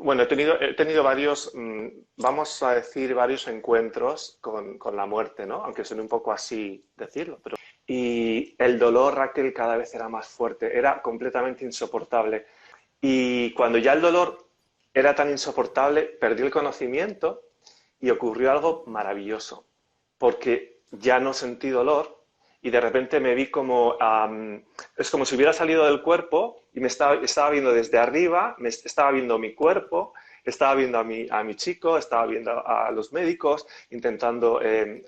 Bueno, he tenido varios, vamos a decir, varios encuentros con la muerte, ¿no? Aunque suene un poco así decirlo, pero... Y el dolor, Raquel, cada vez era más fuerte, era completamente insoportable. Y cuando ya el dolor era tan insoportable, perdí el conocimiento y ocurrió algo maravilloso, porque ya no sentí dolor y de repente me vi como, es como si hubiera salido del cuerpo y estaba viendo desde arriba, estaba viendo mi cuerpo, estaba viendo a mi chico, estaba viendo a los médicos intentando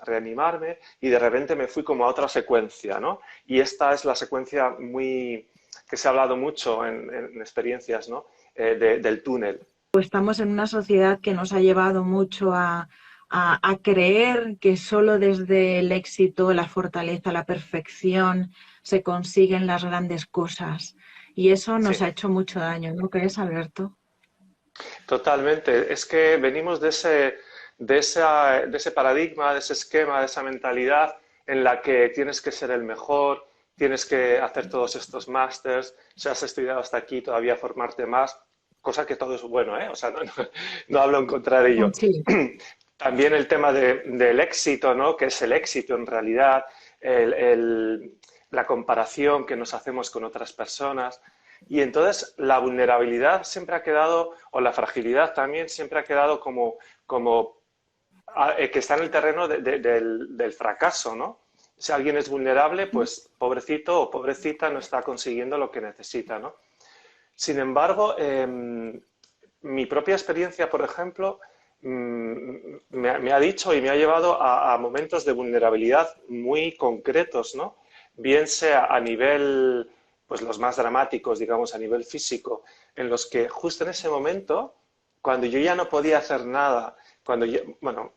reanimarme y de repente me fui como a otra secuencia, ¿no? Y esta es la secuencia muy que se ha hablado mucho en experiencias, ¿no? Del túnel. Pues estamos en una sociedad que nos ha llevado mucho a creer que solo desde el éxito, la fortaleza, la perfección se consiguen las grandes cosas. Y eso nos Sí. ha hecho mucho daño, ¿no crees, Alberto? Totalmente. Es que venimos de ese paradigma, de ese esquema, de esa mentalidad en la que tienes que ser el mejor, tienes que hacer todos estos másters, si has estudiado hasta aquí, todavía formarte más, cosa que todo es bueno, ¿eh? O sea, no hablo en contra de ello. Sí. También el tema del éxito, ¿no? ¿Qué es el éxito en realidad? El, el- la comparación que nos hacemos con otras personas. Y entonces la vulnerabilidad siempre ha quedado, o la fragilidad también siempre ha quedado como que está en el terreno del fracaso, ¿no? Si alguien es vulnerable, pues pobrecito o pobrecita no está consiguiendo lo que necesita, ¿no? Sin embargo, mi propia experiencia, por ejemplo, me ha dicho y me ha llevado a momentos de vulnerabilidad muy concretos, ¿no? Bien sea a nivel, pues los más dramáticos, digamos, a nivel físico, en los que justo en ese momento, cuando yo ya no podía hacer nada, bueno,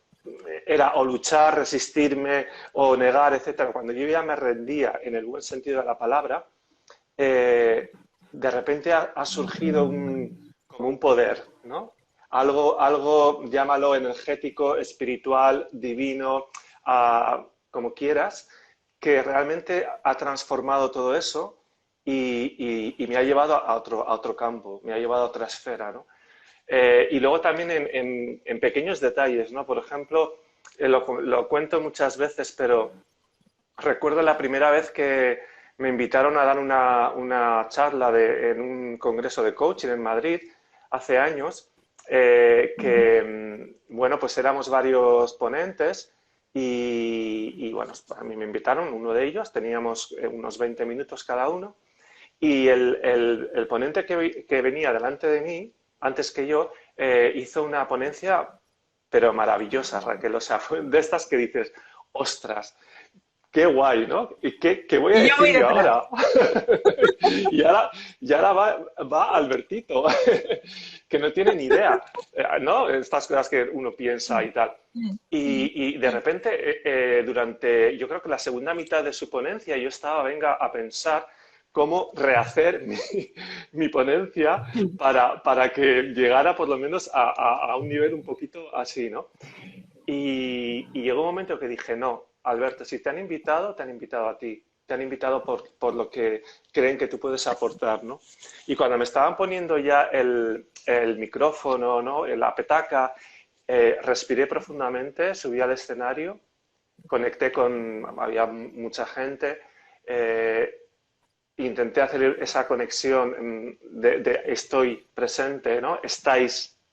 era o luchar, resistirme o negar, etcétera, cuando yo ya me rendía en el buen sentido de la palabra, eh, de repente ha surgido como un poder, ¿no? Algo, llámalo energético, espiritual, divino, como quieras, que realmente ha transformado todo eso y me ha llevado a otro campo, me ha llevado a otra esfera, ¿no? Y luego también en pequeños detalles, ¿no? Por ejemplo, lo cuento muchas veces, pero recuerdo la primera vez que me invitaron a dar una charla en un congreso de coaching en Madrid hace años, bueno, pues éramos varios ponentes y, bueno, a mí me invitaron, uno de ellos, teníamos unos 20 minutos cada uno, y el ponente que venía delante de mí, antes que yo, hizo una ponencia, pero maravillosa, Raquel, o sea, fue de estas que dices, ostras, qué guay, ¿no? ¿Y qué voy a Y yo voy decir yo detrás. ahora? y ahora va Albertito, que no tiene ni idea, ¿no? Estas cosas que uno piensa y tal. Y de repente, durante, yo creo que la segunda mitad de su ponencia, yo estaba, venga, a pensar cómo rehacer mi ponencia para que llegara por lo menos a un nivel un poquito así, ¿no? Y llegó un momento que dije, no, Alberto, si te han invitado a ti, te han invitado por lo que creen que tú puedes aportar, ¿no? Y cuando me estaban poniendo ya el micrófono, ¿no? La petaca, respiré profundamente, subí al escenario, conecté había mucha gente, intenté hacer esa conexión de estoy presente, ¿no?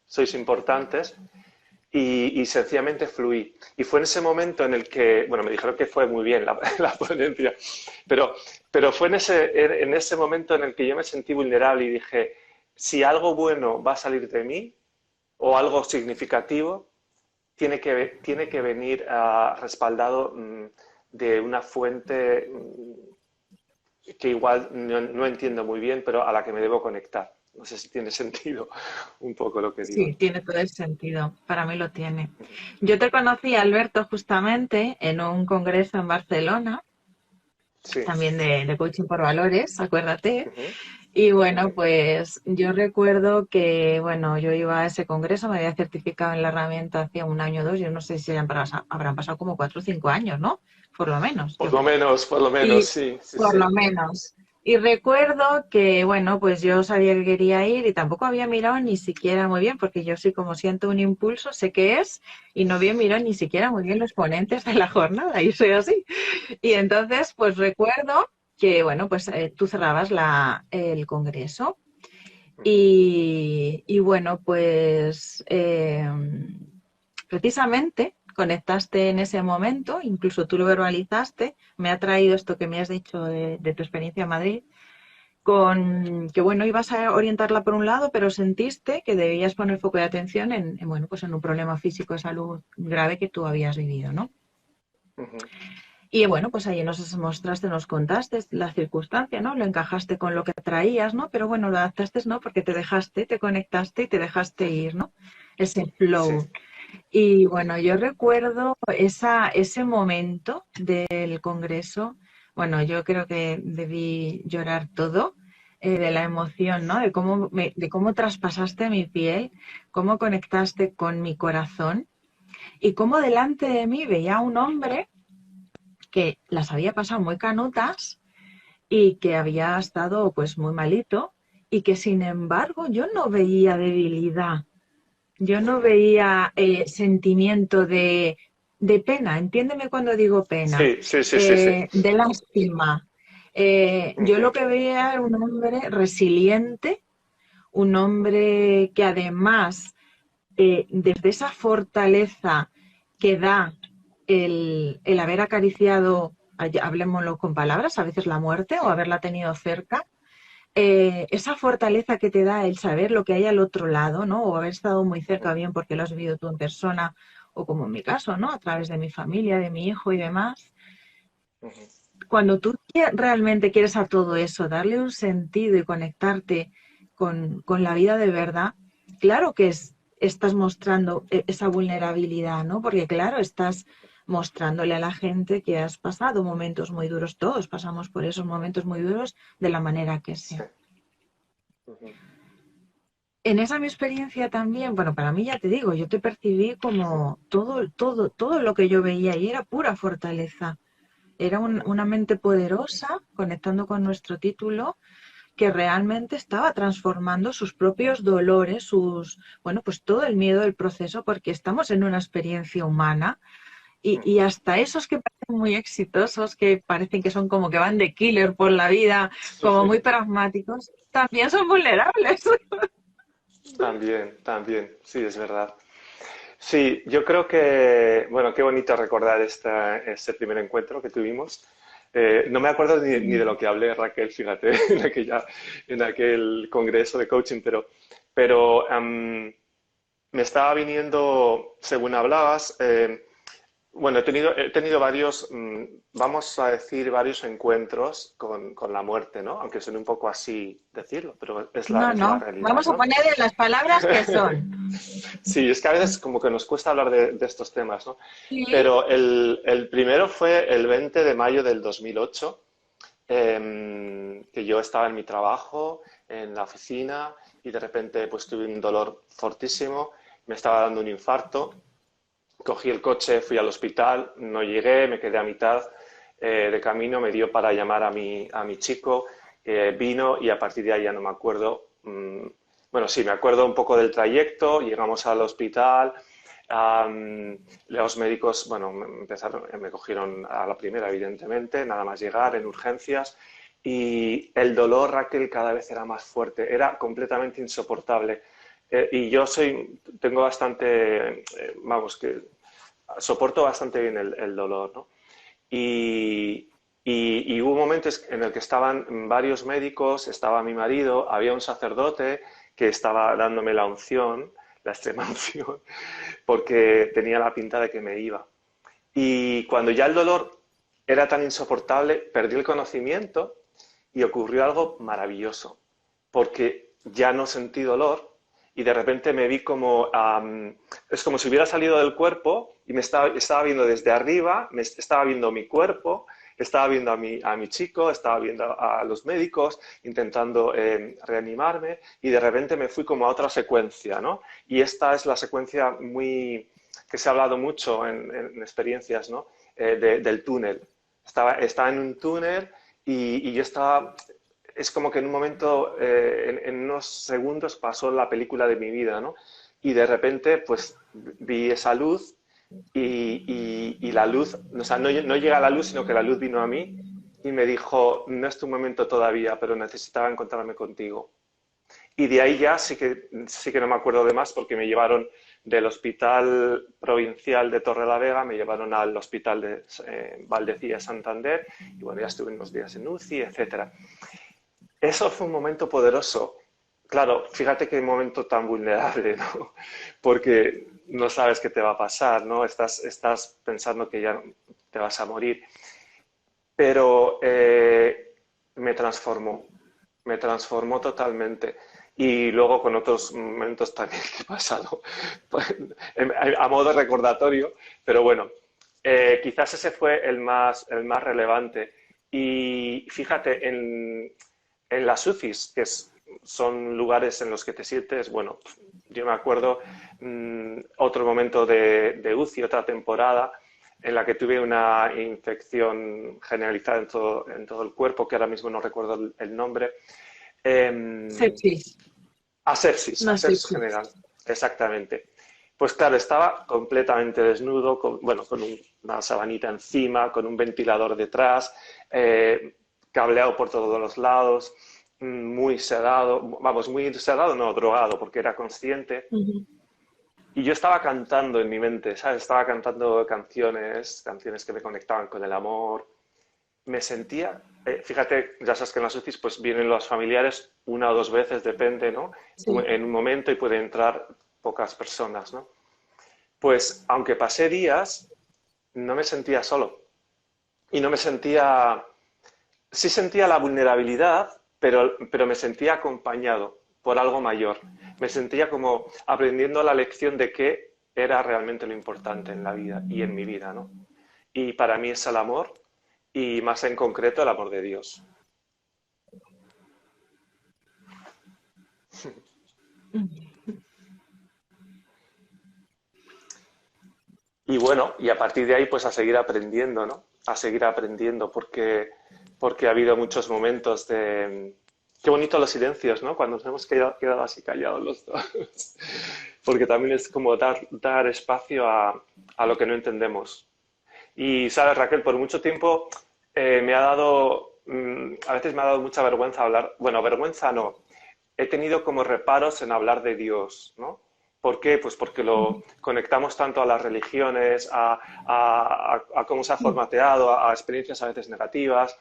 Sois importantes y sencillamente fluí. Y fue en ese momento en el que, bueno, me dijeron que fue muy bien la ponencia, pero, pero fue en ese momento en el que yo me sentí vulnerable y dije, si algo bueno va a salir de mí o algo significativo, tiene que venir respaldado de una fuente que igual no entiendo muy bien, pero a la que me debo conectar. No sé si tiene sentido un poco lo que digo, Sí, ¿no? tiene todo el sentido. Para mí lo tiene. Yo te conocí, Alberto, justamente en un congreso en Barcelona, Sí. también de coaching por valores, acuérdate. Ujú, Y bueno, ujú. pues yo recuerdo que, bueno, yo iba a ese congreso, me había certificado en la herramienta hacía un año o dos, yo no sé si habrán pasado como 4 o 5 años, ¿no? Por lo menos, yo creo. Por lo menos, Y sí, sí, por sí. lo menos. Y recuerdo que, bueno, pues yo sabía que quería ir y tampoco había mirado ni siquiera muy bien, porque yo sí como siento un impulso, sé qué es, y no había mirado ni siquiera muy bien los ponentes de la jornada, y soy así. Y entonces, pues recuerdo que, bueno, pues tú cerrabas el congreso Ujú. y bueno, pues precisamente conectaste en ese momento, incluso tú lo verbalizaste, me ha traído esto que me has dicho de tu experiencia en Madrid, con que bueno, ibas a orientarla por un lado, pero sentiste que debías poner foco de atención bueno, pues en un problema físico de salud grave que tú habías vivido, ¿no? Ujú. Y bueno, pues ahí nos mostraste, nos contaste la circunstancia, ¿no? Lo encajaste con lo que traías, ¿no? Pero bueno, lo adaptaste, ¿no? Porque te dejaste, te conectaste y te dejaste ir, ¿no? Ese Sí. flow. Y bueno, yo recuerdo ese momento del congreso. Bueno, yo creo que debí llorar todo de la emoción, ¿no? De cómo traspasaste mi piel, cómo conectaste con mi corazón y cómo delante de mí veía a un hombre que las había pasado muy canutas y que había estado pues muy malito y que sin embargo yo no veía debilidad, yo no Ujú. veía sentimiento de pena, entiéndeme cuando digo pena, Sí, sí, sí, sí, sí. de lástima. Yo Ujú. lo que veía era un hombre resiliente, un hombre que además, desde esa fortaleza que da el haber acariciado, hablemoslo con palabras, a veces la muerte o haberla tenido cerca, esa fortaleza que te da el saber lo que hay al otro lado, ¿no? O haber estado muy cerca, bien porque lo has vivido tú en persona, o como en mi caso, ¿no? A través de mi familia, de mi hijo y demás. Ujú. Cuando tú realmente quieres a todo eso, darle un sentido y conectarte con la vida de verdad, claro que estás mostrando esa vulnerabilidad, ¿no? Porque claro, estás mostrándole a la gente que has pasado momentos muy duros, todos pasamos por esos momentos muy duros de la manera que Sí. sea. Ujú. En esa mi experiencia también, bueno, para mí ya te digo, yo te percibí como todo lo que yo veía y era pura fortaleza. Era Ujú. una mente poderosa, conectando con nuestro título, que realmente estaba transformando sus propios dolores, bueno, pues todo el miedo del proceso, porque estamos en una experiencia humana y Ujú. hasta esos que parecen muy exitosos, que parecen que son como que van de killer por la vida, como muy pragmáticos, también son vulnerables. También, también, sí, es verdad. Sí, yo creo que, bueno, qué bonito recordar este primer encuentro que tuvimos. No me acuerdo ni de lo que hablé, Raquel, fíjate, en aquel congreso de coaching, pero me estaba viniendo, según hablabas, bueno, he tenido varios, vamos a decir, varios encuentros con la muerte, ¿no? Aunque suene un poco así decirlo, pero es la, No, es la no, realidad, vamos a ¿no? poner en las palabras que son. Sí, es que a veces como que nos cuesta hablar de estos temas, ¿no? Sí, Pero el primero fue el 20 de mayo del 2008, que yo estaba en mi trabajo, en la oficina, y de repente pues tuve un dolor fortísimo, me estaba dando un infarto, cogí el coche, fui al hospital, no llegué, me quedé a mitad de camino, me dio para llamar a mi chico, vino y a partir de ahí ya no me acuerdo. Bueno, sí, me acuerdo un poco del trayecto, llegamos al hospital, los médicos, bueno, me cogieron a la primera, evidentemente, nada más llegar en urgencias y el dolor, Raquel, cada vez era más fuerte, era completamente insoportable. Y yo tengo bastante, vamos, que soporto bastante bien el dolor, ¿no? Y, y hubo momentos en el que estaban varios médicos, estaba mi marido, había un sacerdote que estaba dándome la unción, la extrema unción, porque tenía la pinta de que me iba. Y cuando ya el dolor era tan insoportable, perdí el conocimiento y ocurrió algo maravilloso, porque ya no sentí dolor y de repente me vi como, es como si hubiera salido del cuerpo y estaba viendo desde arriba, estaba viendo mi cuerpo, estaba viendo a mi chico, estaba viendo a los médicos intentando reanimarme y de repente me fui como a otra secuencia, ¿no? Y esta es la secuencia que se ha hablado mucho en experiencias, ¿no? Del túnel. Estaba en un túnel y yo estaba es como que en un momento, en unos segundos pasó la película de mi vida, ¿no? Y de repente, pues vi esa luz y la luz, o sea, no llega la luz, sino que la luz vino a mí y me dijo, no es tu momento todavía, pero necesitaba encontrarme contigo. Y de ahí ya sí que no me acuerdo de más porque me llevaron del hospital provincial de Torrelavega, me llevaron al hospital de Valdecilla Santander y bueno, ya estuve unos días en UCI, etcétera. Eso fue un momento poderoso. Claro, fíjate qué momento tan vulnerable, ¿no? Porque no sabes qué te va a pasar, ¿no? Estás pensando que ya te vas a morir. Pero me transformó totalmente. Y luego con otros momentos también que he pasado, pues, a modo recordatorio, pero bueno, quizás ese fue el más relevante. Y fíjate, en las UCIs, son lugares en los que te sientes, bueno, yo me acuerdo otro momento de UCI, otra temporada, en la que tuve una infección generalizada en todo el cuerpo, que ahora mismo no recuerdo el nombre. Sepsis, una Asepsis sepsis. general, exactamente. Pues claro, estaba completamente desnudo, bueno, con una sabanita encima, con un ventilador detrás, cableado por todos los lados, muy sedado, vamos, muy sedado, no, drogado, porque era consciente. Ujú. Y yo estaba cantando en mi mente, ¿sabes? Estaba cantando canciones que me conectaban con el amor. Me sentía, fíjate, ya sabes que en las UCIs pues vienen los familiares una o dos veces, depende, ¿no? Sí. En un momento y pueden entrar pocas personas, ¿no? Pues aunque pasé días, no me sentía solo. Y no me sentía, sí sentía la vulnerabilidad, pero me sentía acompañado por algo mayor. Me sentía como aprendiendo la lección de qué era realmente lo importante en la vida y en mi vida, ¿no? Y para mí es el amor y más en concreto el amor de Dios. Y bueno, y a partir de ahí pues a seguir aprendiendo, ¿no? A seguir aprendiendo porque ha habido muchos momentos de... Qué bonito los silencios, ¿no? Cuando nos hemos quedado así callados los dos. Porque también es como dar espacio a lo que no entendemos. Y sabes, Raquel, por mucho tiempo me ha dado, a veces me ha dado mucha vergüenza hablar, bueno, vergüenza no, he tenido como reparos en hablar de Dios, ¿no? ¿Por qué? Pues porque lo conectamos tanto a las religiones, a cómo se ha formateado, a experiencias a veces negativas,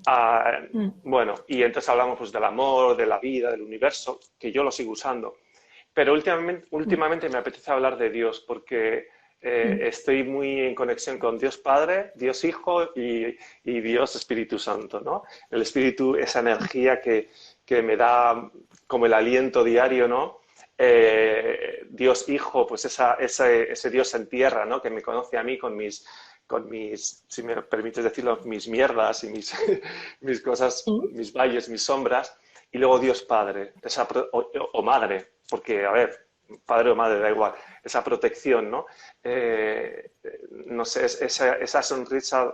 a, Mm. bueno, y entonces hablamos pues del amor, de la vida, del universo, que yo lo sigo usando. Pero Mm. últimamente me apetece hablar de Dios porque Mm. estoy muy en conexión con Dios Padre, Dios Hijo y Dios Espíritu Santo, ¿no? El Espíritu, esa energía que me da como el aliento diario, ¿no? Dios Hijo, pues ese Dios en tierra, ¿no? Que me conoce a mí con mis, si me permites decirlo, mis mierdas y mis cosas, Mm. mis valles, mis sombras. Y luego Dios Padre, o Madre, porque, a ver, padre o madre, da igual, esa protección, ¿no? No sé, esa sonrisa,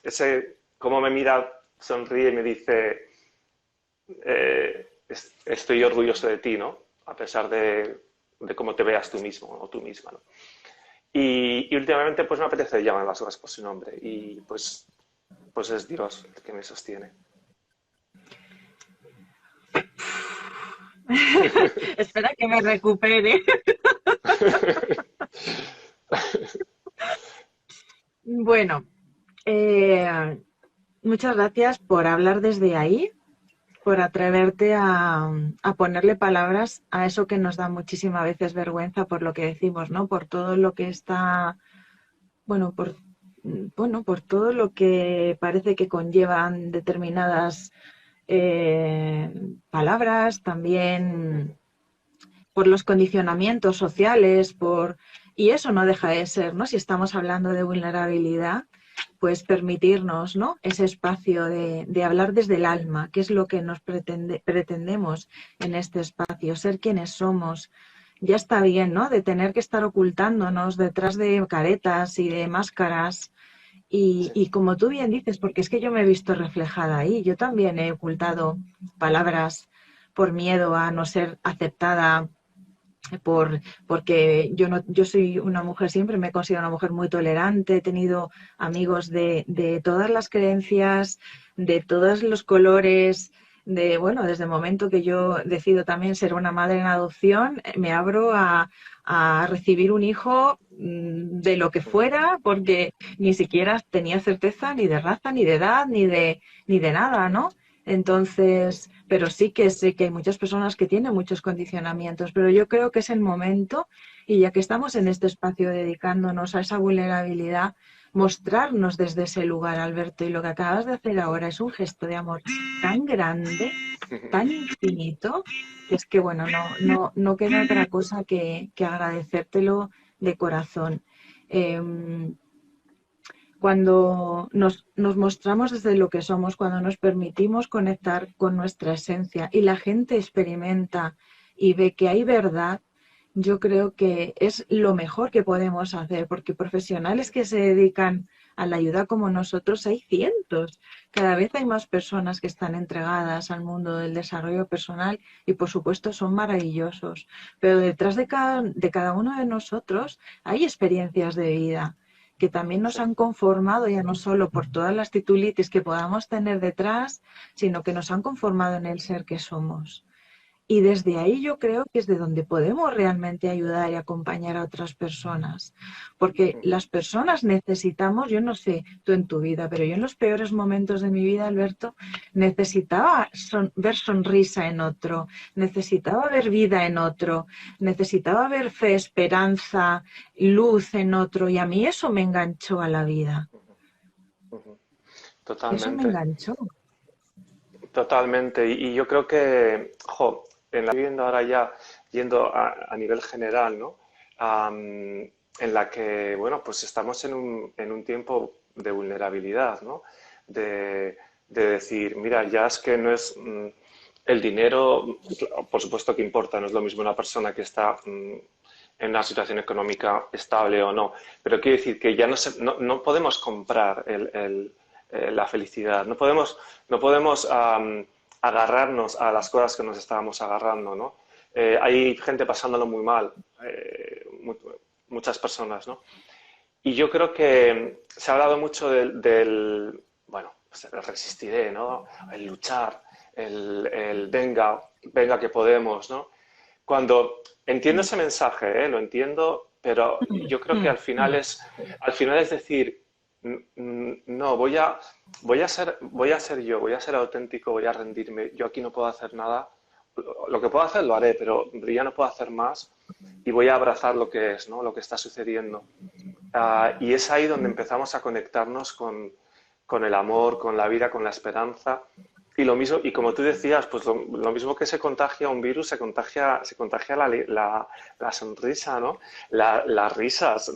ese cómo me mira, sonríe y me dice, estoy orgulloso de ti, ¿no? A pesar de cómo te veas tú mismo o tú misma, ¿no? Y últimamente pues me apetece llamar las cosas por su nombre y pues es Dios el que me sostiene. Espera que me recupere. Bueno, eh, muchas gracias por hablar desde ahí, por atreverte a ponerle palabras a eso que nos da muchísimas veces vergüenza por lo que decimos, ¿no? Por todo lo que está, bueno, por todo lo que parece que conllevan determinadas palabras, también por los condicionamientos sociales, y eso no deja de ser, ¿no? Si estamos hablando de vulnerabilidad, pues permitirnos, ¿no? Ese espacio de hablar desde el alma, que es lo que nos pretendemos en este espacio, ser quienes somos. Ya está bien, ¿no? De tener que estar ocultándonos detrás de caretas y de máscaras Y, sí, y como tú bien dices, porque es que yo me he visto reflejada ahí, yo también he ocultado palabras por miedo a no ser aceptada, porque yo no, yo soy una mujer, siempre me he considerado una mujer muy tolerante, he tenido amigos de todas las creencias, de todos los colores, de bueno, desde el momento que yo decido también ser una madre en adopción, me abro a recibir un hijo de lo que fuera, porque ni siquiera tenía certeza ni de raza, ni de edad, ni de nada, ¿no? Entonces, pero sí que sé que hay muchas personas que tienen muchos condicionamientos, pero yo creo que es el momento, y ya que estamos en este espacio dedicándonos a esa vulnerabilidad, mostrarnos desde ese lugar, Alberto, y lo que acabas de hacer ahora es un gesto de amor tan grande, tan infinito, que es que, bueno, no queda otra cosa que agradecértelo de corazón. Eh, Cuando nos mostramos desde lo que somos, cuando nos permitimos conectar con nuestra esencia y la gente experimenta y ve que hay verdad, yo creo que es lo mejor que podemos hacer, porque profesionales que se dedican a la ayuda como nosotros hay cientos. Cada vez hay más personas que están entregadas al mundo del desarrollo personal y por supuesto son maravillosos. Pero detrás de cada uno de nosotros hay experiencias de vida que también nos sí. han conformado ya no solo por todas las titulitis que podamos tener detrás, sino que nos han conformado en el ser que somos. Y desde ahí yo creo que es de donde podemos realmente ayudar y acompañar a otras personas. Porque las personas necesitamos, yo no sé tú en tu vida, pero yo en los peores momentos de mi vida, Alberto, necesitaba ver sonrisa en otro, necesitaba ver vida en otro, necesitaba ver fe, esperanza, luz en otro. Y a mí eso me enganchó a la vida. Ujú. Eso me Totalmente, enganchó. totalmente. Y yo creo que, jo, en la viviendo ahora ya, yendo a nivel general, ¿no? En la que, bueno, pues estamos en un tiempo de vulnerabilidad, ¿no? De, de decir, mira, ya es que no es el dinero, por supuesto que importa, no es lo mismo una persona que está en una situación económica estable o no, pero quiero decir que ya no podemos comprar la felicidad, no podemos agarrarnos a las cosas que nos estábamos agarrando, ¿no? Hay gente pasándolo muy mal, muchas personas, ¿no? Y yo creo que se ha hablado mucho bueno, pues el resistiré, ¿no? El luchar, el venga, venga que podemos, ¿no? Cuando entiendo ese mensaje, ¿eh? Lo entiendo, pero yo creo que al final es decir, no, voy a ser yo, voy a ser auténtico, voy a rendirme, yo aquí no puedo hacer nada, lo que puedo hacer lo haré, pero ya no puedo hacer más y voy a abrazar lo que es, ¿no? Lo que está sucediendo. Y es ahí donde empezamos a conectarnos con el amor, con la vida, con la esperanza. Y lo mismo, y como tú decías, pues lo mismo que se contagia un virus, se contagia la sonrisa, ¿no? Las risas.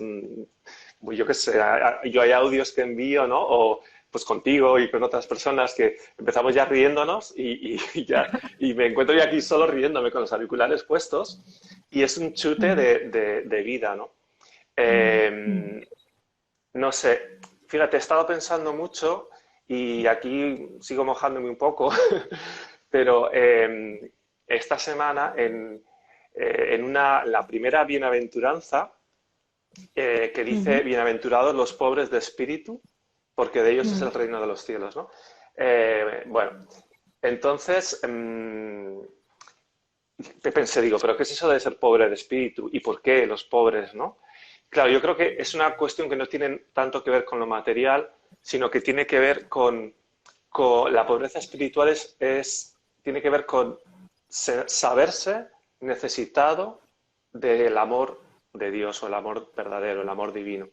Pues yo qué sé, yo hay audios que envío, ¿no? O pues contigo y con otras personas que empezamos ya riéndonos y me encuentro yo aquí solo riéndome con los auriculares puestos y es un chute de vida, ¿no? Eh, no sé, fíjate, he estado pensando mucho y aquí sigo mojándome un poco, pero esta semana la primera bienaventuranza que dice, bienaventurados los pobres de espíritu, porque de ellos es el reino de los cielos, ¿no? Bueno, entonces pensé, digo, pero ¿qué es eso de ser pobre de espíritu? ¿Y por qué los pobres, no? Claro, yo creo que es una cuestión que no tiene tanto que ver con lo material, sino que tiene que ver con la pobreza espiritual tiene que ver con saberse necesitado del amor de Dios o el amor verdadero, el amor divino.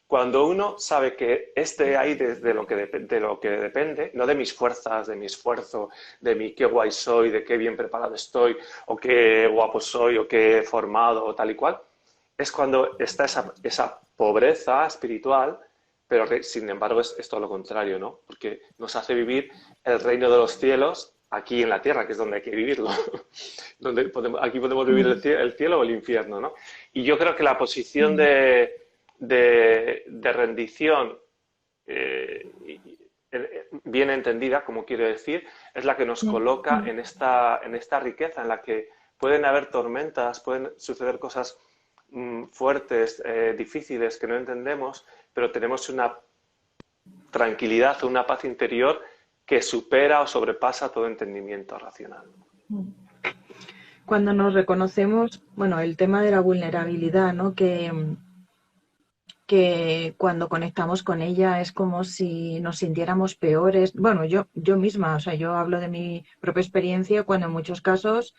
Cuando uno sabe que es de ahí de lo que depende, no de mis fuerzas, de mi esfuerzo, de mi qué guay soy, de qué bien preparado estoy, o qué guapo soy, o qué formado, o tal y cual, es cuando está esa pobreza espiritual, pero sin embargo es todo lo contrario, ¿no? Porque nos hace vivir el reino de los cielos aquí en la tierra, que es donde hay que vivirlo. Aquí podemos vivir el cielo o el infierno, ¿no? Y yo creo que la posición de rendición bien entendida, como quiero decir, es la que nos coloca en esta riqueza en la que pueden haber tormentas, pueden suceder cosas fuertes, difíciles, que no entendemos, pero tenemos una tranquilidad o una paz interior que supera o sobrepasa todo entendimiento racional. Cuando nos reconocemos, bueno, el tema de la vulnerabilidad, ¿no? Que cuando conectamos con ella es como si nos sintiéramos peores. Bueno, yo misma, o sea, yo hablo de mi propia experiencia cuando en muchos casos,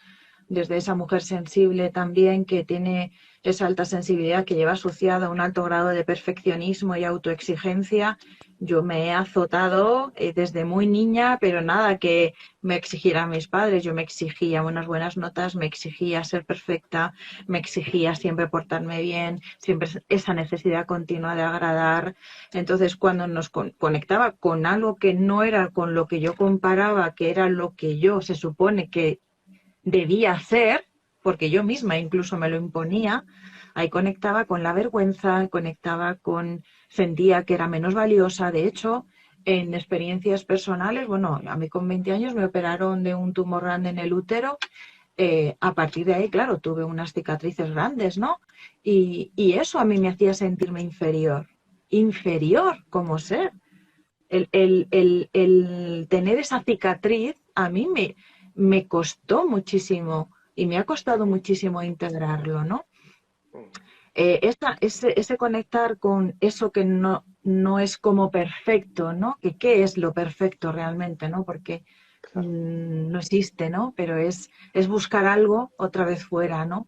desde esa mujer sensible también que tiene esa alta sensibilidad que lleva asociada un alto grado de perfeccionismo y autoexigencia, yo me he azotado desde muy niña, pero nada que me exigieran mis padres. Yo me exigía unas buenas notas, me exigía ser perfecta, me exigía siempre portarme bien, siempre esa necesidad continua de agradar. Entonces, cuando nos conectaba con algo que no era con lo que yo comparaba, que era lo que yo se supone que debía hacer, porque yo misma incluso me lo imponía, ahí conectaba con la vergüenza, conectaba con, sentía que era menos valiosa. De hecho, en experiencias personales, bueno, a mí con 20 años me operaron de un tumor grande en el útero. A partir de ahí, claro, tuve unas cicatrices grandes, ¿no? Y eso a mí me hacía sentirme inferior como ser. El tener esa cicatriz a mí me costó muchísimo y me ha costado muchísimo integrarlo, ¿no? Ese conectar con eso que no es como perfecto, ¿no? Que qué es lo perfecto realmente, ¿no? Porque no existe, ¿no? Pero es buscar algo otra vez fuera, ¿no?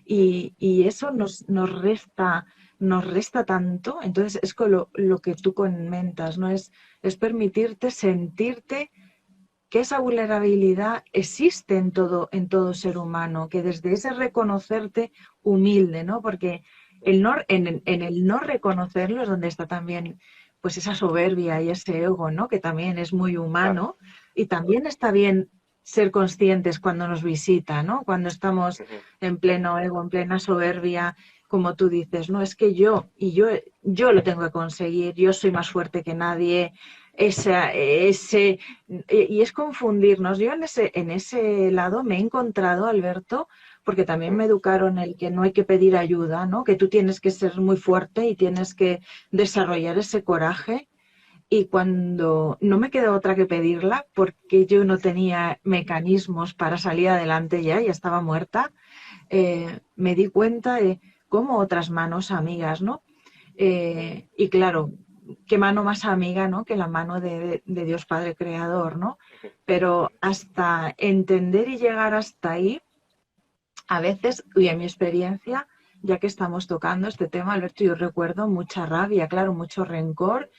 Y eso nos resta tanto. Entonces es con lo que tú comentas, ¿no? Es permitirte sentirte que esa vulnerabilidad existe en todo ser humano, que desde ese reconocerte humilde, ¿no? Porque en el no reconocerlo es donde está también pues esa soberbia y ese ego, ¿no? Que también es muy Claro. humano y también está bien ser conscientes cuando nos visita, ¿no? Cuando estamos en pleno ego, en plena soberbia, como tú dices, no, es que yo lo tengo que conseguir, yo soy más fuerte que nadie, y es confundirnos. Yo en ese lado me he encontrado, Alberto, porque también me educaron el que no hay que pedir ayuda, ¿no? Que tú tienes que ser muy fuerte y tienes que desarrollar ese coraje. Y cuando no me quedó otra que pedirla, porque yo no tenía mecanismos para salir adelante ya estaba muerta, me di cuenta de cómo otras manos amigas, ¿no? Y claro, qué mano más amiga, ¿no? Que la mano de Dios Padre Creador, ¿no? Pero hasta entender y llegar hasta ahí, a veces, y en mi experiencia, ya que estamos tocando este tema, Alberto, yo recuerdo mucha rabia, claro, mucho rencor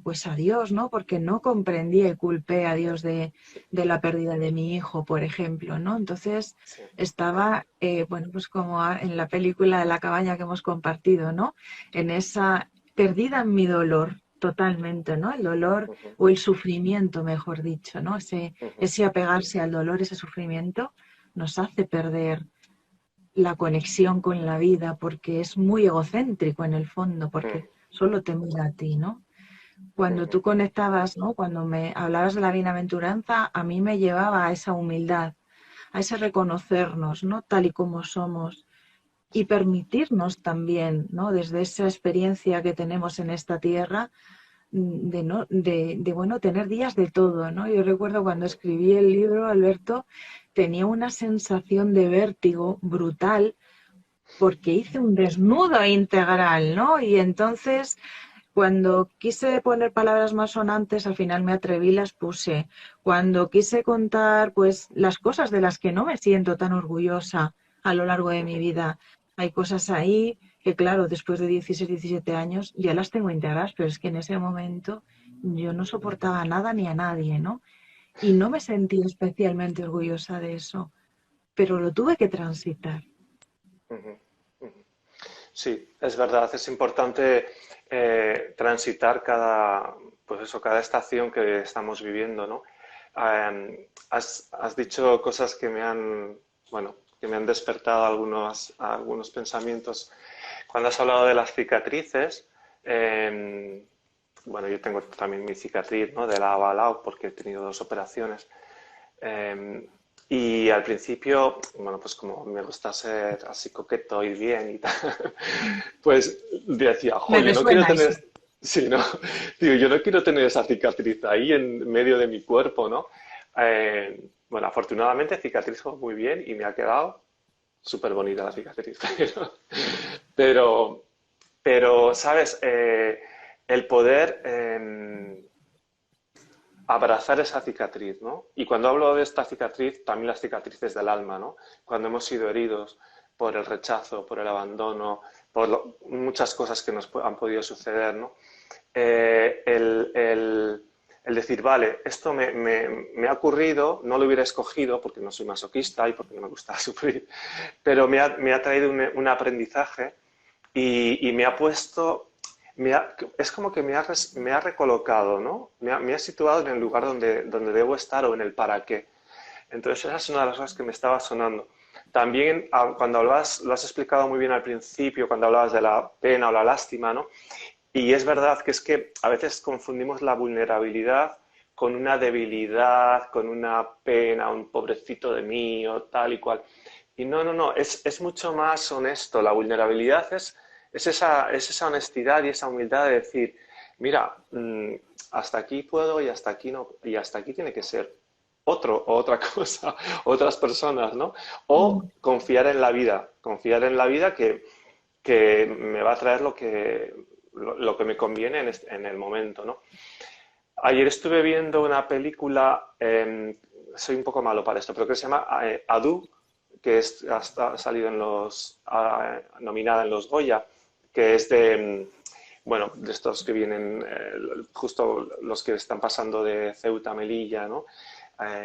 pues a Dios, ¿no? Porque no comprendí y culpé a Dios de la pérdida de mi hijo, por ejemplo, ¿no? Entonces estaba, bueno, pues como en la película de la cabaña que hemos compartido, ¿no? En esa perdida en mi dolor totalmente, ¿no? El dolor o el sufrimiento, mejor dicho, ¿no? Ese apegarse al dolor, ese sufrimiento, nos hace perder la conexión con la vida porque es muy egocéntrico en el fondo, porque solo te mira a ti, ¿no? Cuando tú conectabas, ¿no? Cuando me hablabas de la bienaventuranza, a mí me llevaba a esa humildad, a ese reconocernos, ¿no? Tal y como somos y permitirnos también, ¿no? Desde esa experiencia que tenemos en esta tierra, bueno, tener días de todo, ¿no? Yo recuerdo cuando escribí el libro, Alberto, tenía una sensación de vértigo brutal porque hice un desnudo integral, ¿no? Y entonces, cuando quise poner palabras más sonantes, al final me atreví y las puse. Cuando quise contar, pues, las cosas de las que no me siento tan orgullosa a lo largo de mi vida, hay cosas ahí que, claro, después de 16, 17 años ya las tengo integradas, pero es que en ese momento yo no soportaba nada ni a nadie, ¿no? Y no me sentí especialmente orgullosa de eso, pero lo tuve que transitar. Sí, es verdad, es importante transitar pues eso, cada estación que estamos viviendo, ¿no? Has dicho cosas que bueno, que me han despertado algunos pensamientos. Cuando has hablado de las cicatrices, Eh, bueno, yo tengo también mi cicatriz, ¿no? De lado a lado porque he tenido dos operaciones. Eh, y al principio, bueno, pues como me gusta ser así coqueto y bien y tal, pues decía, jo, Me yo no quiero resuena eso. tener, sí, ¿no? Digo, yo no quiero tener esa cicatriz ahí en medio de mi cuerpo, ¿no? Bueno, afortunadamente cicatrizo muy bien y me ha quedado súper bonita la cicatriz, pero, pero, ¿sabes? El poder abrazar esa cicatriz, ¿no? Y cuando hablo de esta cicatriz, también las cicatrices del alma, ¿no? Cuando hemos sido heridos por el rechazo, por el abandono, por muchas cosas que nos han podido suceder, ¿no? El decir, vale, esto me ha ocurrido, no lo hubiera escogido porque no soy masoquista y porque no me gusta sufrir, pero me ha traído un aprendizaje y me ha puesto, es como que me ha recolocado, ¿no? Me ha situado en el lugar donde debo estar o en el para qué. Entonces, esa es una de las cosas que me estaba sonando. También, cuando hablabas, lo has explicado muy bien al principio, cuando hablabas de la pena o la lástima, ¿no? Y es verdad que es que a veces confundimos la vulnerabilidad con una debilidad, con una pena, un pobrecito de mí o tal y cual. Y no, no, no, es mucho más honesto. La vulnerabilidad es esa honestidad y esa humildad de decir, mira, hasta aquí puedo y hasta aquí no, y hasta aquí tiene que ser otro o otra cosa, otras personas, ¿no? O Mm. confiar en la vida que me va a traer lo que me conviene en el momento, ¿no? Ayer estuve viendo una película, soy un poco malo para esto, pero que se llama Adu, que ha salido nominada en los Goya, que es bueno, de estos que vienen, justo los que están pasando de Ceuta a Melilla, ¿no?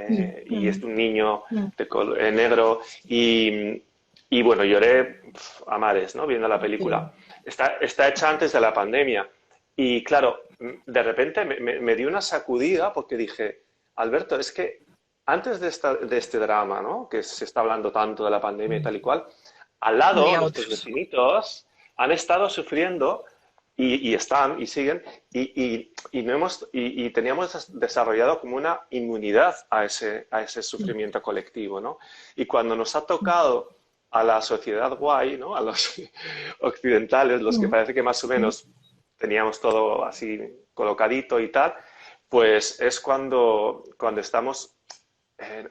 Sí, Y es un niño mm, negro y bueno, lloré a mares, ¿no? Viendo la película. sí. Está hecha antes de la pandemia y claro, de repente me dio una sacudida porque dije, Alberto, es que antes de este drama, ¿no? Que se está hablando tanto de la pandemia y tal y cual, al lado Había nuestros otros. vecinitos han estado sufriendo y están y siguen y no y teníamos desarrollado como una inmunidad a ese Mm, sufrimiento colectivo, ¿no? Y cuando nos ha tocado a la sociedad guay, ¿no? A los occidentales, los que mm, parece que más o sí, menos teníamos todo así colocadito y tal, pues es cuando estamos,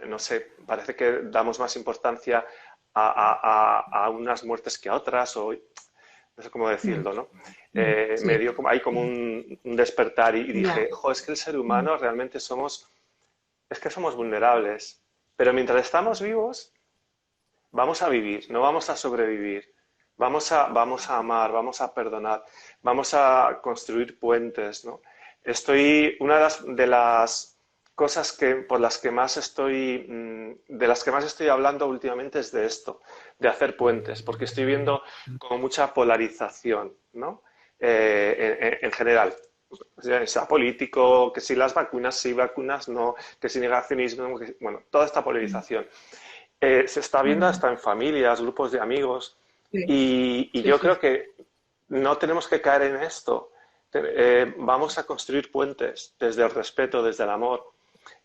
no sé, parece que damos más importancia a unas muertes que a otras, o no sé cómo mm, decirlo, ¿no? Me sí, dio como, hay como sí, un despertar y ya. dije, jo, es que el ser Mm, humano realmente es que somos vulnerables, pero mientras estamos vivos, vamos a vivir, no vamos a sobrevivir. Vamos a amar, vamos a perdonar, vamos a construir puentes, ¿no? Una de las cosas por las que más de las que más estoy hablando últimamente es de esto, de hacer puentes, porque estoy viendo como mucha polarización, ¿no? En general, sea político, que si las vacunas, sí, vacunas, no, que si negacionismo, bueno, toda esta mm, polarización. Se está viendo mm, hasta en familias, grupos de amigos, sí, y sí, yo sí, creo que no tenemos que caer en esto. Vamos a construir puentes desde el respeto, desde el amor.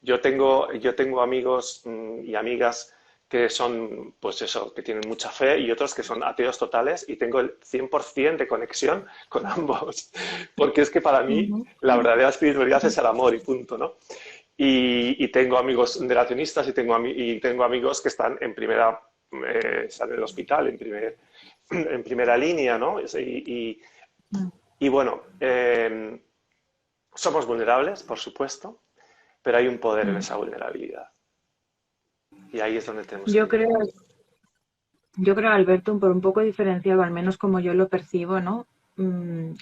Yo tengo amigos y amigas que son, pues eso, que tienen mucha fe y otros que son ateos totales y tengo el 100% de conexión con ambos. Porque es que para mí ujú, la verdadera espiritualidad es el amor y punto, ¿no? Y tengo amigos relacionistas y tengo amigos que están están en el hospital, en primera línea, ¿no? mm, Y bueno, somos vulnerables, por supuesto, pero hay un poder en mm. esa vulnerabilidad. Y ahí es donde tenemos que Yo llegar. creo, yo creo, Alberto, por un poco diferenciado, al menos como yo lo percibo, ¿no?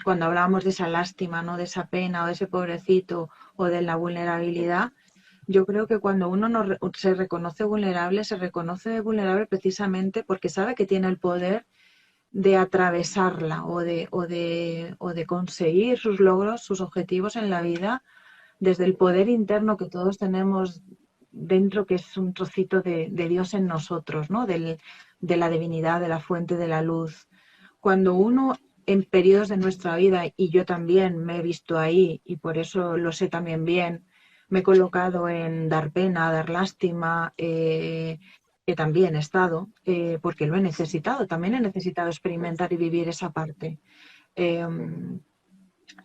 Cuando hablábamos de esa lástima, ¿no? De esa pena o de ese pobrecito o de la vulnerabilidad, yo creo que cuando uno no se reconoce vulnerable precisamente porque sabe que tiene el poder de atravesarla o de conseguir sus logros, sus objetivos en la vida desde el poder interno que todos tenemos dentro, que es un trocito de Dios en nosotros, ¿no? De la divinidad, de la fuente de la luz. Cuando uno en periodos de nuestra vida, y yo también me he visto ahí y por eso lo sé también bien, me he colocado en dar pena, dar lástima, que también he estado, porque lo he necesitado, también he necesitado experimentar y vivir esa parte. Eh,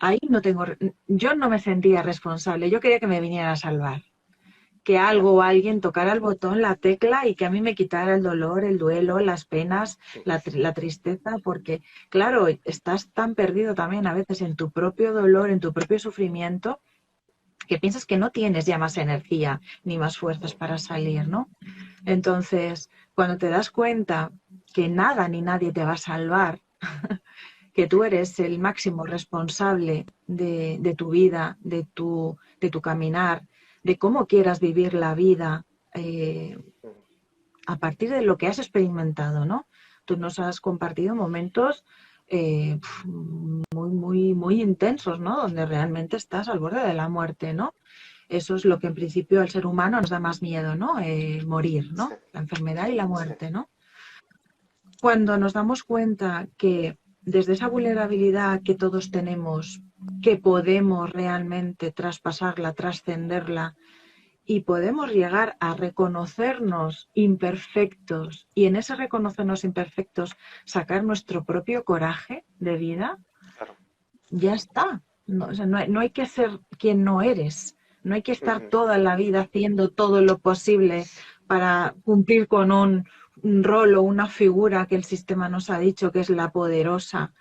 Ahí no tengo, yo no me sentía responsable, yo quería que me vinieran a salvar, que algo o alguien tocara el botón, la tecla, y que a mí me quitara el dolor, el duelo, las penas, la tristeza, porque claro, estás tan perdido también a veces en tu propio dolor, en tu propio sufrimiento, que piensas que no tienes ya más energía ni más fuerzas para salir, ¿no? Entonces, cuando te das cuenta que nada ni nadie te va a salvar, que tú eres el máximo responsable de tu vida, de tu caminar, de cómo quieras vivir la vida, a partir de lo que has experimentado, ¿no? Tú nos has compartido momentos muy intensos, ¿no? Donde realmente estás al borde de la muerte, ¿no? Eso es lo que en principio al ser humano nos da más miedo, ¿no? Morir, Sí, ¿no? La enfermedad y la sí, muerte, ¿no? Cuando nos damos cuenta que desde esa vulnerabilidad que todos tenemos, que podemos realmente traspasarla, trascenderla, y podemos llegar a reconocernos imperfectos, y en ese reconocernos imperfectos sacar nuestro propio coraje de vida, claro. ya está. No, o sea, no hay que ser quien no eres. No hay que estar Ujú, toda la vida haciendo todo lo posible para cumplir con un rol o una figura que el sistema nos ha dicho que es la poderosa.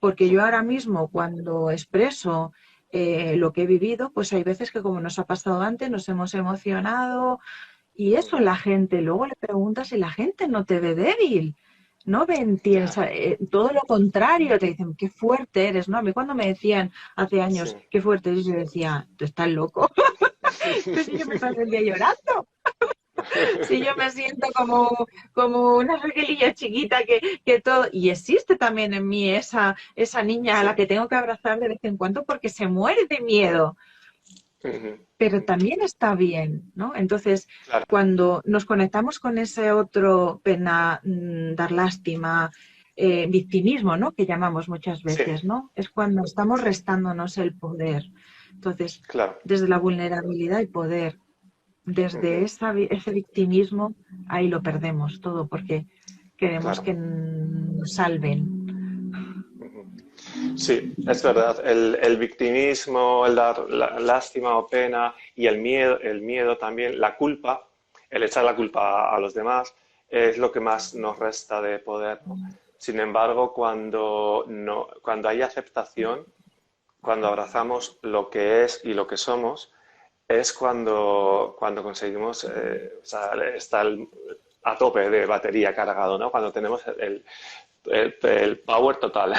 Porque yo ahora mismo, cuando expreso lo que he vivido, pues hay veces que, como nos ha pasado antes, nos hemos emocionado, y eso ujú. la gente, luego le preguntas y la gente no te ve débil, no ve en ti Ya, todo lo contrario, te dicen, qué fuerte eres, ¿no? A mí cuando me decían hace años, sí. qué fuerte eres, yo decía, tú estás loco, pero si yo me paso el día llorando. Si yo me siento como una reguililla chiquita que todo, y existe también en mí esa niña a Sí. la que tengo que abrazar de vez en cuando porque se muere de miedo, Ujú, pero ujú. también está bien, ¿no? Entonces, Claro, cuando nos conectamos con ese otro pena, dar lástima, victimismo, ¿no? Que llamamos muchas sí, veces, ¿no? Es cuando estamos restándonos el poder. Entonces, claro. desde la vulnerabilidad y poder, desde Ujú, ese victimismo, ahí lo perdemos todo porque queremos claro. que nos salven. Ujú. Sí, es verdad. El victimismo, el dar lástima o pena y el miedo también, la culpa, el echar la culpa a los demás, es lo que más nos resta de poder, ¿no? Sin embargo, cuando, no, cuando hay aceptación, cuando abrazamos lo que es y lo que somos, es cuando conseguimos o sea, estar a tope de batería cargado, ¿no? Cuando tenemos el power total.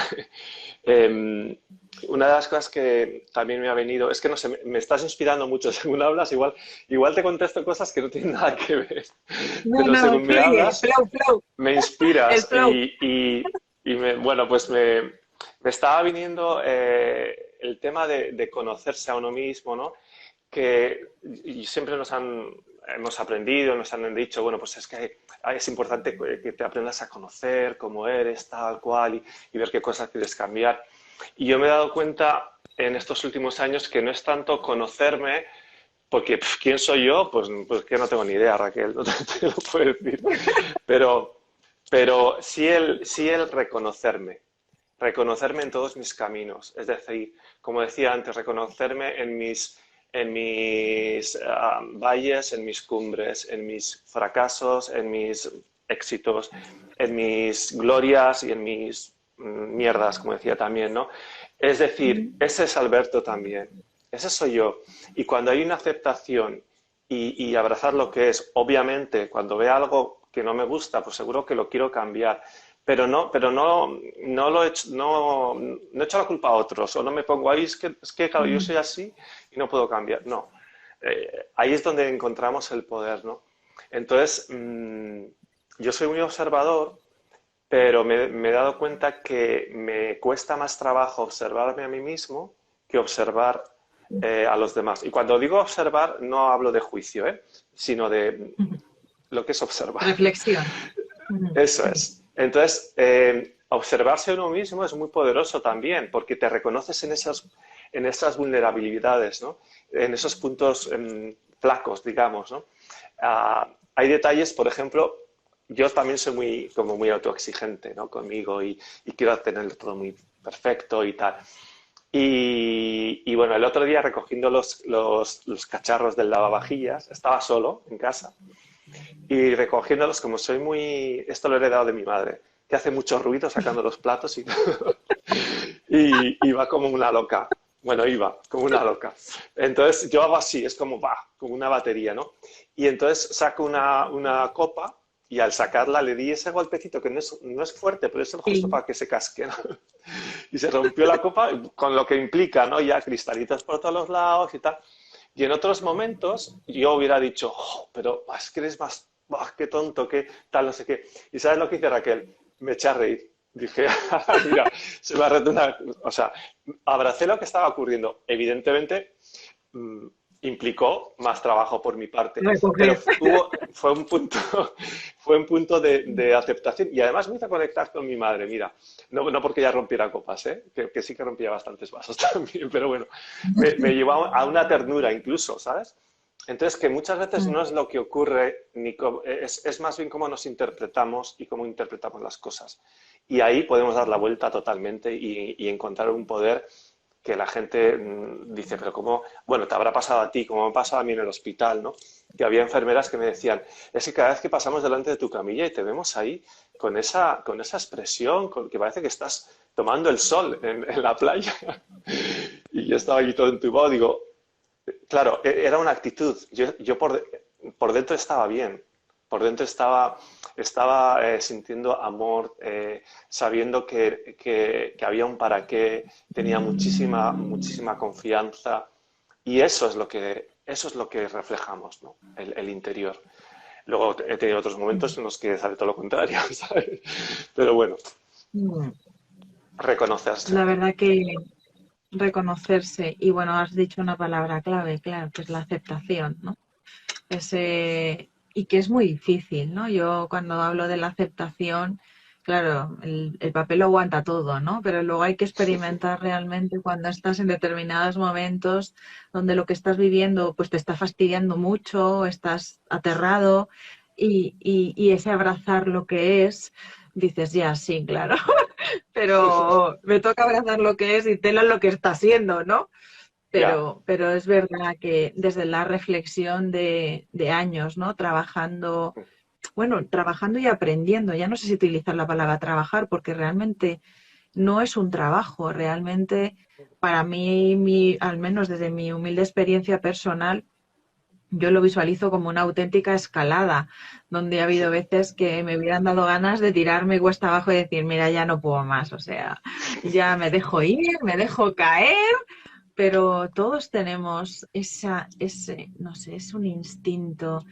Una de las cosas que también me ha venido, es que no sé, me estás inspirando mucho según hablas, igual te contesto cosas que no tienen nada que ver, No, pero no, según me fluye, hablas, flow, flow, me el inspiras flow. bueno, pues me estaba viniendo el tema de conocerse a uno mismo, ¿no? Que y siempre hemos aprendido, nos han dicho, bueno, pues es que es importante que te aprendas a conocer cómo eres, tal cual, y ver qué cosas quieres cambiar. Y yo me he dado cuenta en estos últimos años que no es tanto conocerme, porque ¿quién soy yo? Pues que no tengo ni idea, Raquel, no te lo puedo decir. Pero, pero sí el reconocerme en todos mis caminos. Es decir, como decía antes, reconocerme en mis valles, en mis cumbres, en mis fracasos, en mis éxitos, en mis glorias y en mis mierdas, como decía también, ¿no? Es decir, ese es Alberto también, ese soy yo. Y cuando hay una aceptación y abrazar lo que es, obviamente, cuando ve algo que no me gusta, pues seguro que lo quiero cambiar, no lo he hecho, no he hecho la culpa a otros, o no me pongo ahí, es que claro, yo soy así y no puedo cambiar. No, ahí es donde encontramos el poder, ¿no? Entonces, yo soy muy observador, pero me he dado cuenta que me cuesta más trabajo observarme a mí mismo que observar a los demás. Y cuando digo observar, no hablo de juicio, sino de lo que es observar. Reflexión. Eso Sí. es. Entonces, observarse uno mismo es muy poderoso también, porque te reconoces en esas vulnerabilidades, ¿no? En esos puntos flacos, digamos, ¿no? Hay detalles, por ejemplo, yo también soy como muy autoexigente, ¿no? Conmigo y quiero tenerlo todo muy perfecto y tal. Y bueno, el otro día recogiendo los cacharros del lavavajillas, estaba solo en casa y recogiéndolos como soy muy... Esto lo he heredado de mi madre, que hace mucho ruido sacando los platos y y va como una loca. Bueno, iba como una loca. Entonces yo hago así, es como va, como una batería, ¿no? Y entonces saco una copa y al sacarla le di ese golpecito que no es fuerte, pero es el justo Sí. para que se casque, ¿no? Y se rompió la copa con lo que implica, ¿no? Ya cristalitos por todos los lados y tal. Y en otros momentos yo hubiera dicho, oh, pero es que eres más, oh, qué tonto, qué tal, no sé qué. ¿Y sabes lo que hice Raquel? Me eché a reír. Dije, mira, se me ha roto una... O sea, abracé lo que estaba ocurriendo. Evidentemente, mmm, implicó más trabajo por mi parte, pero Recoger. fue un punto, fue un punto de aceptación y además me hizo conectar con mi madre, mira, no porque ella rompiera copas, ¿eh? Que sí que rompía bastantes vasos también, pero bueno, me llevó a una ternura incluso, ¿sabes? Entonces, que muchas veces no es lo que ocurre, es más bien cómo nos interpretamos y cómo interpretamos las cosas. Y ahí podemos dar la vuelta totalmente y encontrar un poder que la gente dice, pero cómo, bueno, te habrá pasado a ti, como me ha pasado a mí en el hospital, ¿no? Que había enfermeras que me decían, es que cada vez que pasamos delante de tu camilla y te vemos ahí con esa expresión, que parece que estás tomando el sol en la playa. Y yo estaba allí todo entubado, digo, claro, era una actitud. Yo por dentro estaba bien, por dentro estaba sintiendo amor, sabiendo que había un para qué, tenía muchísima confianza y eso es lo que reflejamos, ¿no? El interior. Luego he tenido otros momentos en los que sale todo lo contrario, ¿sabes? Pero bueno, reconocerse. La verdad que reconocerse, y bueno, has dicho una palabra clave, claro, que es la aceptación, ¿no? Y que es muy difícil, ¿no? Yo cuando hablo de la aceptación, claro, el papel lo aguanta todo, ¿no? Pero luego hay que experimentar realmente cuando estás en determinados momentos donde lo que estás viviendo pues te está fastidiando mucho, estás aterrado y ese abrazar lo que es, dices, ya, sí, claro, pero me toca abrazar lo que es y tela lo que está haciendo, ¿no? Ya, Pero es verdad que desde la reflexión de años, ¿no? Trabajando, bueno, trabajando y aprendiendo. Ya no sé si utilizar la palabra trabajar, porque realmente no es un trabajo. Realmente, para mí, al menos desde mi humilde experiencia personal, yo lo visualizo como una auténtica escalada, donde ha habido veces que me hubieran dado ganas de tirarme cuesta abajo y decir, mira, ya no puedo más. O sea, ya me dejo ir, me dejo caer, pero todos tenemos no sé, es un instinto,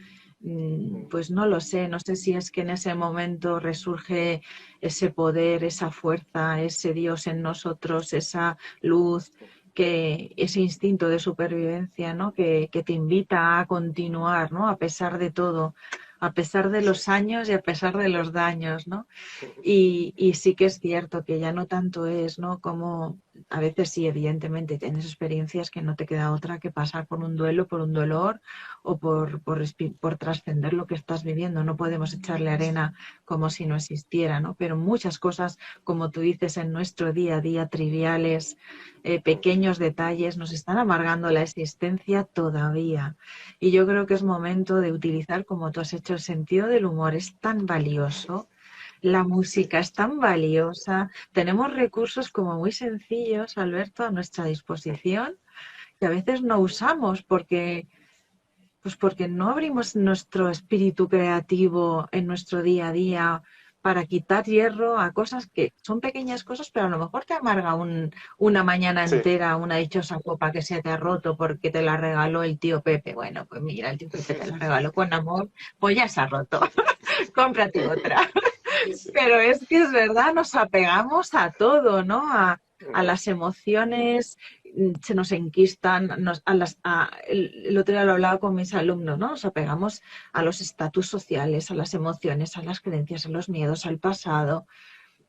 pues no lo sé, no sé si es que en ese momento resurge ese poder, esa fuerza, ese Dios en nosotros, esa luz, ese instinto de supervivencia, ¿no? Que te invita a continuar, ¿no? A pesar de todo, a pesar de los años y a pesar de los daños, ¿no? Y sí que es cierto que ya no tanto es, ¿no? Como a veces sí, evidentemente, tienes experiencias que no te queda otra que pasar por un duelo, por un dolor o por trascender lo que estás viviendo. No podemos echarle arena como si no existiera, ¿no? Pero muchas cosas, como tú dices, en nuestro día a día, triviales, pequeños detalles, nos están amargando la existencia todavía. Y yo creo que es momento de utilizar, como tú has hecho, el sentido del humor. Es tan valioso. La música es tan valiosa, tenemos recursos como muy sencillos, Alberto, a nuestra disposición, que a veces no usamos porque no abrimos nuestro espíritu creativo en nuestro día a día para quitar hierro a cosas que son pequeñas cosas, pero a lo mejor te amarga una mañana sí. entera una dichosa copa que se te ha roto porque te la regaló el tío Pepe. Bueno, pues mira, el tío Pepe te la regaló con amor, pues ya se ha roto. Cómprate otra. Sí. Pero es que es verdad, nos apegamos a todo, ¿no? A las emociones, se nos enquistan, el otro día lo hablaba con mis alumnos, ¿no? Nos apegamos a los estatus sociales, a las emociones, a las creencias, a los miedos, al pasado.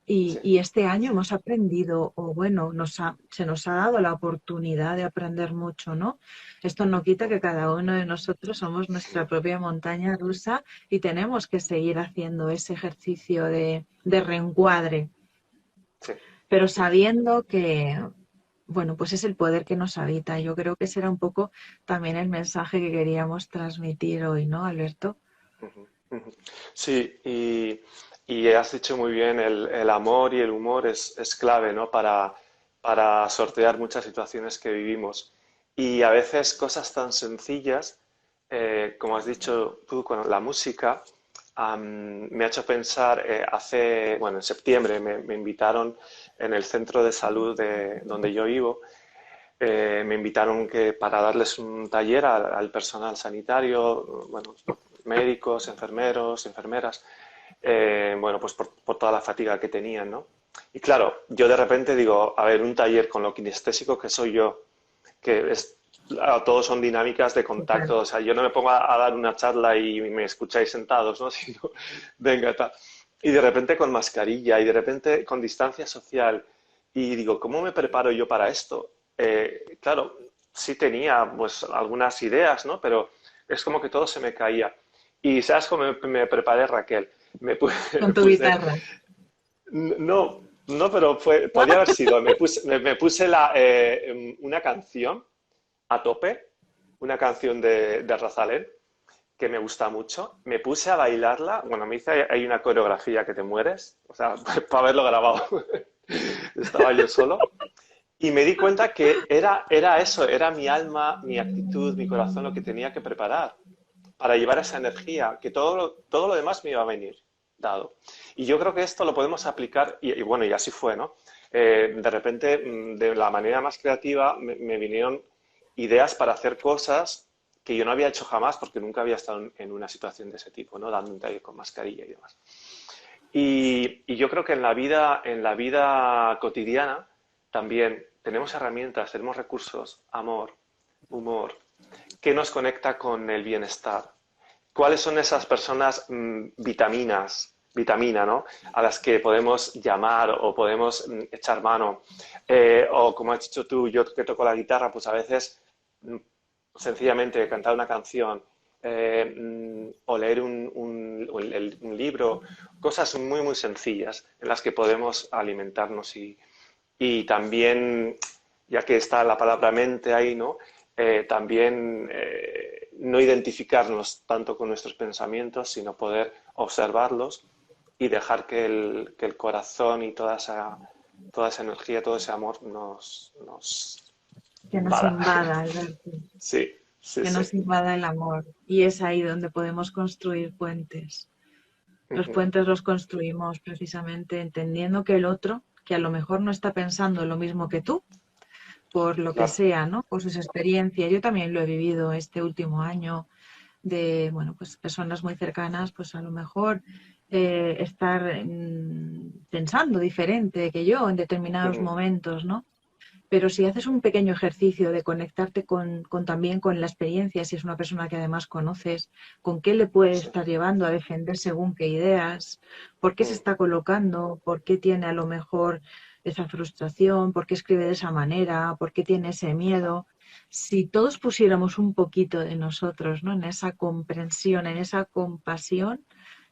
sí. Y este año hemos aprendido, o bueno, se nos ha dado la oportunidad de aprender mucho, ¿no? Esto no quita que cada uno de nosotros somos nuestra propia montaña rusa y tenemos que seguir haciendo ese ejercicio de reencuadre, Sí. pero sabiendo que, bueno, pues es el poder que nos habita. Yo creo que ese era un poco también el mensaje que queríamos transmitir hoy, ¿no, Alberto? Ujú, ujú. Sí, y has dicho muy bien, el amor y el humor es clave, ¿no? Para sortear muchas situaciones que vivimos. Y a veces cosas tan sencillas, como has dicho tú con la música, me ha hecho pensar, bueno, en septiembre me invitaron en el centro de salud de donde yo vivo, me invitaron para darles un taller al personal sanitario, bueno, médicos, enfermeros, enfermeras, bueno, pues por toda la fatiga que tenían, ¿no? Y claro, yo de repente digo, a ver, un taller con lo kinestésico que soy yo, que es, todos son dinámicas de Total. contacto, o sea, yo no me pongo a dar una charla y me escucháis sentados, ¿no? Sino, venga, tal. Y de repente con mascarilla y de repente con distancia social. Y digo, ¿cómo me preparo yo para esto? Claro, sí tenía pues algunas ideas, ¿no? Pero es como que todo se me caía. Y ¿sabes cómo me preparé, Raquel? Me Con tu puse guitarra. no, no, pero podía haber sido. Me puse una canción a tope, una canción de Razalén, que me gusta mucho. Me puse a bailarla. Bueno, me hice hay una coreografía que te mueres, o sea, para haberlo grabado. Estaba yo solo. Y me di cuenta que era eso, era mi alma, mi actitud, mi corazón lo que tenía que preparar para llevar esa energía, que todo lo demás me iba a venir dado. Y yo creo que esto lo podemos aplicar, y bueno, y así fue, ¿no? De repente, de la manera más creativa, me vinieron ideas para hacer cosas que yo no había hecho jamás porque nunca había estado en una situación de ese tipo, ¿no? Dando un taller con mascarilla y demás. Y yo creo que en la vida cotidiana también tenemos herramientas, tenemos recursos, amor, humor, que nos conecta con el bienestar. ¿Cuáles son esas personas vitamina, ¿no? A las que podemos llamar o podemos echar mano? O como has dicho tú, yo que toco la guitarra, pues a veces sencillamente cantar una canción o leer un libro, cosas muy, muy sencillas en las que podemos alimentarnos y también, ya que está la palabra mente ahí, ¿no? También no identificarnos tanto con nuestros pensamientos, sino poder observarlos y dejar que el corazón y toda esa energía, todo ese amor nos Que nos invada. invada, Alberto. Sí, sí, Que sí. nos invada el amor. Y es ahí donde podemos construir puentes. Los Ujú, puentes los construimos precisamente entendiendo que el otro, que a lo mejor no está pensando lo mismo que tú, por lo que claro. sea, ¿no? Por sus experiencias. Yo también lo he vivido este último año de, bueno, pues personas muy cercanas, pues a lo mejor estar pensando diferente que yo en determinados Ujú, momentos, ¿no? Pero si haces un pequeño ejercicio de conectarte también con la experiencia, si es una persona que además conoces, con qué le puede sí. estar llevando a defender según qué ideas, por qué se Mm, está colocando, por qué tiene a lo mejor esa frustración, por qué escribe de esa manera, por qué tiene ese miedo. Si todos pusiéramos un poquito de nosotros, ¿no? En esa comprensión, en esa compasión,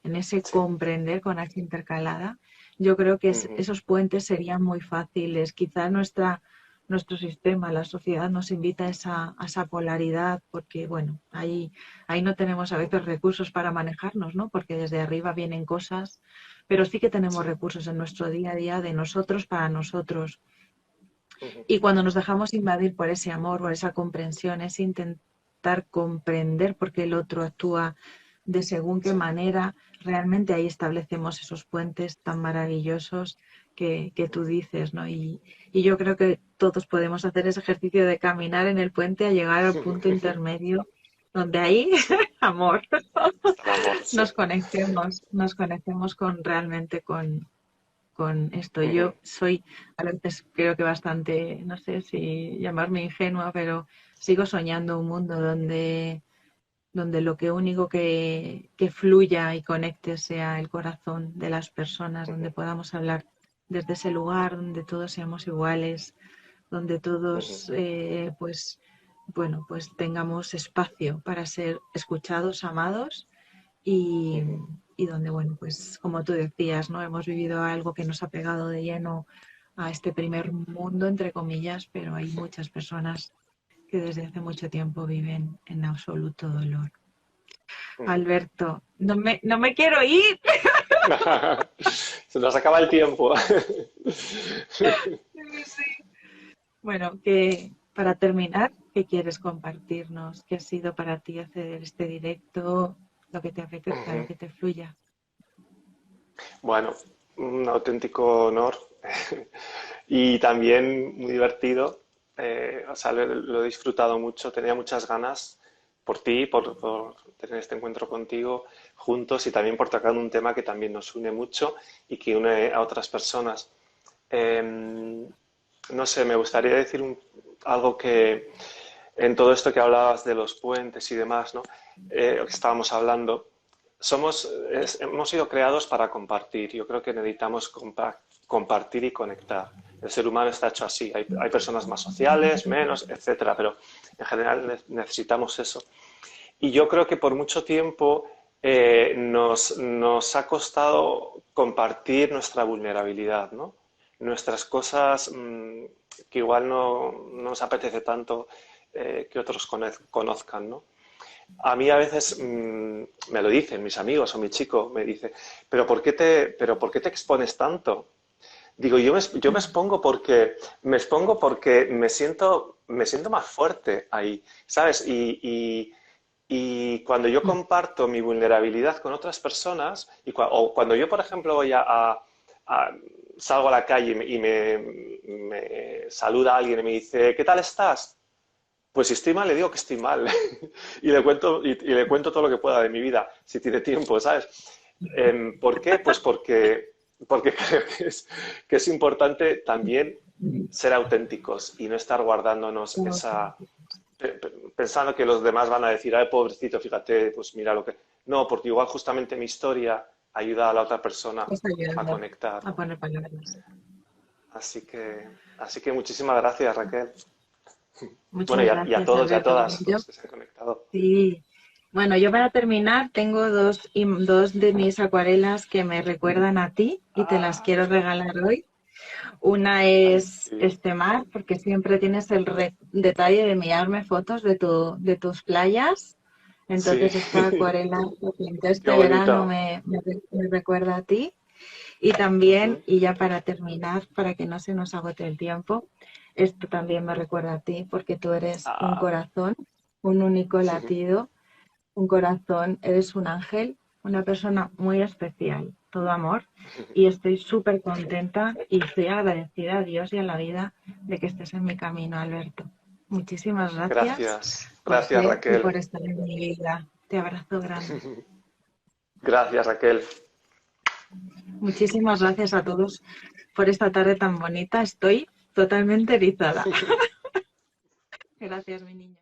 en ese sí. comprender con H intercalada, yo creo que Ujú, esos puentes serían muy fáciles. Quizá nuestro sistema, la sociedad nos invita a esa polaridad porque, bueno, ahí no tenemos a veces recursos para manejarnos, ¿no? Porque desde arriba vienen cosas, pero sí que tenemos sí. recursos en nuestro día a día de nosotros para nosotros. Ujú, Y cuando nos dejamos invadir por ese amor, por esa comprensión, es intentar comprender por qué el otro actúa de según qué sí. manera, realmente ahí establecemos esos puentes tan maravillosos que tú dices, ¿no? Y yo creo que todos podemos hacer ese ejercicio de caminar en el puente a llegar al punto intermedio, donde ahí, Sí. amor, Hasta el amor, sí. nos conectemos con realmente con esto. Ujú, Yo soy a veces creo que bastante, no sé si llamarme ingenua, pero sigo soñando un mundo donde lo que único que fluya y conecte sea el corazón de las personas, donde ujú, podamos hablar desde ese lugar donde todos seamos iguales, donde Ujú, todos, pues, bueno, pues tengamos espacio para ser escuchados, amados y, ujú. y donde, bueno, pues como tú decías, ¿no? Hemos vivido algo que nos ha pegado de lleno a este primer mundo, entre comillas, pero hay muchas personas que desde hace mucho tiempo viven en absoluto dolor. Ujú. Alberto, no me quiero ir. Se nos acaba el tiempo. Bueno, que para terminar, ¿qué quieres compartirnos? ¿Qué ha sido para ti hacer este directo? Lo que te apetezca, lo Ujú. que te fluya. Bueno, un auténtico honor y también muy divertido. O sea, lo he disfrutado mucho, tenía muchas ganas por ti, por tener este encuentro contigo juntos y también por tocar un tema que también nos une mucho y que une a otras personas. Em, no sé, me gustaría decir algo que en todo esto que hablabas de los puentes y demás, ¿no? Que estábamos hablando, hemos sido creados para compartir. Yo creo que necesitamos compartir y conectar. El ser humano está hecho así. Hay personas más sociales, menos, etcétera, pero en general necesitamos eso. Y yo creo que por mucho tiempo nos ha costado compartir nuestra vulnerabilidad, ¿no? Nuestras cosas que igual no nos apetece tanto que otros conozcan, ¿no? A mí a veces me lo dicen mis amigos o mi chico, me dice, pero ¿por qué te expones tanto? Digo, yo me expongo porque me siento más fuerte ahí, ¿sabes? Y cuando yo comparto mi vulnerabilidad con otras personas, o cuando yo, por ejemplo, voy salgo a la calle me saluda alguien y me dice, ¿qué tal estás? Pues si estoy mal, le digo que estoy mal. Y le cuento todo lo que pueda de mi vida, si tiene tiempo, ¿sabes? ¿Por qué? Pues porque creo que es importante también ser auténticos y no estar guardándonos pensando que los demás van a decir, ay, pobrecito, fíjate, pues mira lo que... No, porque igual justamente mi historia ayuda a la otra persona Está a ayudando conectar, a ¿no? poner palabras. Así que muchísimas gracias, Raquel. Bueno, Muchas y a gracias, todos y a Alberto. Bueno, todas yo los que se han conectado. sí. Bueno, yo para terminar tengo dos de mis acuarelas que me recuerdan a ti y te las quiero Ay, regalar hoy. Una ay, es qué bien. este mar, porque siempre tienes el detalle de enviarme fotos de tus playas. Sí, Entonces esta acuarela que pinté qué este verano bonito. me recuerda a ti. Y también, Ujú, y ya para terminar, para que no se nos agote el tiempo, esto también me recuerda a ti porque tú eres un ah, corazón, un único latido, un corazón, eres un ángel, una persona muy especial, todo amor. Y estoy súper contenta y estoy agradecida a Dios y a la vida de que estés en mi camino, Alberto. Muchísimas gracias gracias, por gracias ser y por Raquel. estar en mi vida. Te abrazo grande. Gracias Raquel. Muchísimas gracias a todos por esta tarde tan bonita. Estoy totalmente erizada. Gracias, mi niña.